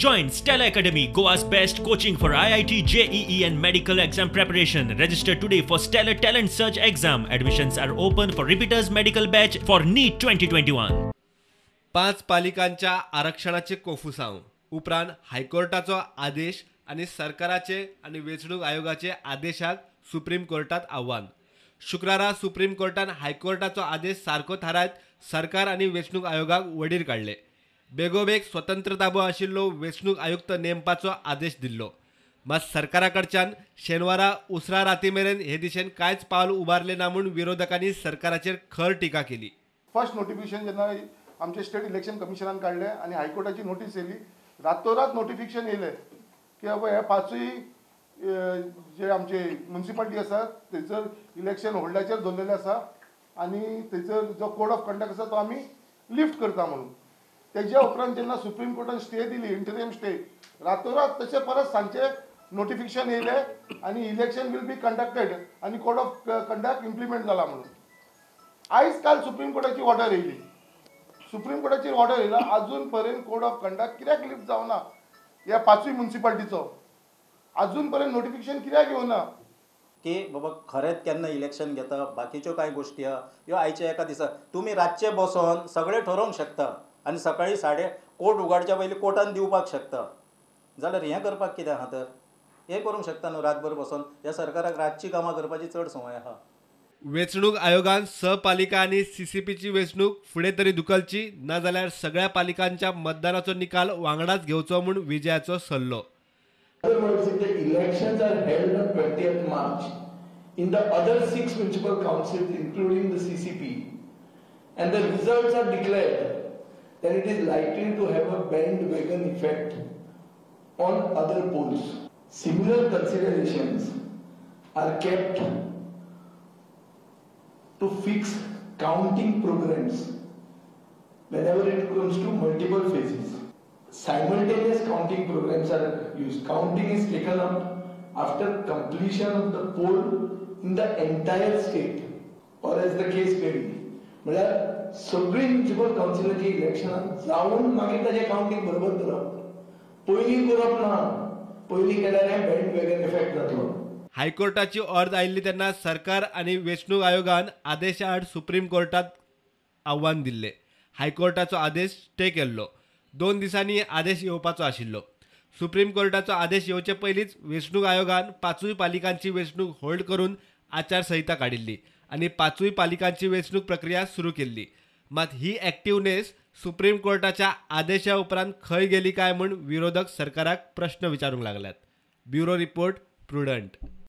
Join Stella Academy, Goa's best coaching for IIT, JEE and medical exam preparation. Register today for Stellar Talent Search exam. Admissions are open for repeaters medical batch for NEET 2021. 5 पालिकांच्या आरक्षणाचे कोफुसांव उपरांत हायकोर्टाचो आदेश आणि सरकाराचे आणि वेंचणूक आयोगाचे आदेशाक supreme कोर्टात आव्हान. शुक्रारा सुप्रीम कोर्टान हायकोर्टाचो आदेश सारको थारायत सरकार आणि वेंचणूक आयोगाक वडीर काढले. बेगोबेग स्वतंत्र ताबो आशिल्लो वेंचणूक आयुक्त नेमपाचो आदेश दिल्लो. मात सरकारा कडच्यान शेनवारा उसरा राती मेरेन हे दिशेन कांयच पावल उबारले ना म्हूण विरोधकांनी सरकाराचेर खर टिका केली. फर्स्ट नोटिफिकेशन जेन्ना आमचे स्टेट इलेक्शन कमिशनान काढले आणि हायकोर्टाची नोटीस येयली, रातोरात नोटिफिकेशन येयले की बाबा हे पांचूय जे आमचे म्युनिसिपालिटी आसा थंयसर इलेक्शन होल्डाचेर दवरलेले आसा आणि थंयसर जो कोड ऑफ कंडक्ट आसा तो आमी लिफ्ट करता म्हणून. तेज्या उपरांत जेन्ना सुप्रीम कोर्टान स्टे दिली, इंटरिम स्टे, रातोरात तशें परत सांजचे नोटिफिकेशन येयले आणि इलेक्शन विल बी कंडक्टेड आणि कोड ऑफ कंडक्ट इम्प्लिमेंट जाला म्हणून. आयज काल सुप्रीम कोर्टाची ऑर्डर येयली. सुप्रीम कोर्टाची ऑर्डर येयला, अजून पर्यंत कोड ऑफ कंडक्ट कित्याक लिफ्ट जावना ह्या पांचूय म्युनिसिपालिटीचो, अजून पर्यंत नोटिफिकेशन कित्याक येवना की बाबा खरेंच केन्ना इलेक्शन घेता, बाकीच्यो कांय गोश्टी आहा ह्यो आयच्या एका दिसा तुमी रातचे बसोन सगळें ठरोवंक शकता आनी सकाळी कोर्ट उगडच्या पयलीं कोर्टान दिवपाक शकता. जाल्यार हें करपाक कितें आहा तर हें करूंक शकता न्हू रातभर बसोन. ह्या सरकाराक रातची कामां करपाची चड संवय आहा. वेंचणूक आयोगान सहपालिका आणि सीसीपीची वेंचणूक फुडें तरी धुकलची, नाजाल्यार सगळ्या पालिकांच्या मतदानाचो निकाल वांगडाच घेवचो म्हूण विजयाचो सल्लो. In other words, if the elections are held on 20th March in the other 6 municipal councils, including the CCP, and the results are declared, then it is likely to have a bandwagon effect on other polls. Similar considerations are kept to fix counting programs whenever it comes to multiple phases. Simultaneous counting programs are used. Counting is taken up after completion of the poll in the entire state, or as the case may be. म्हळ्यार सगळी municipal काउन्सिलाची इलेक्शनां जावन मागीर ताजें counting बरोबर करप. पयलीं करप ना, पयलीं केल्यार हें बँडवॅगन इफेक्ट जातलो. हायकोर्टाची ऑर्डर आयिल्ली तेन्ना सरकार आणि वेंचणूक आयोगान आदेशा आड सुप्रीम कोर्टात आव्हान दिल्ले. हायकोर्टाचो आदेश स्टे केल्लो. 2 दिसांनी आदेश येवपाचो आशिल्लो. सुप्रीम कोर्टाचो आदेश येवचे पयलींच वेंचणूक आयोगान 5 पालिकांची वेंचणूक होल्ड करून आचारसंहिता काडिल्ली आणि 5 पालिकांची वेंचणूक प्रक्रिया सुरू केल्ली. मात ही एक्टिवनेस सुप्रीम कोर्टाच्या आदेशा उपरांत खंय गेली काय म्हूण विरोधक सरकाराक प्रश्न विचारूंक लागल्यात. Bureau report, prudent.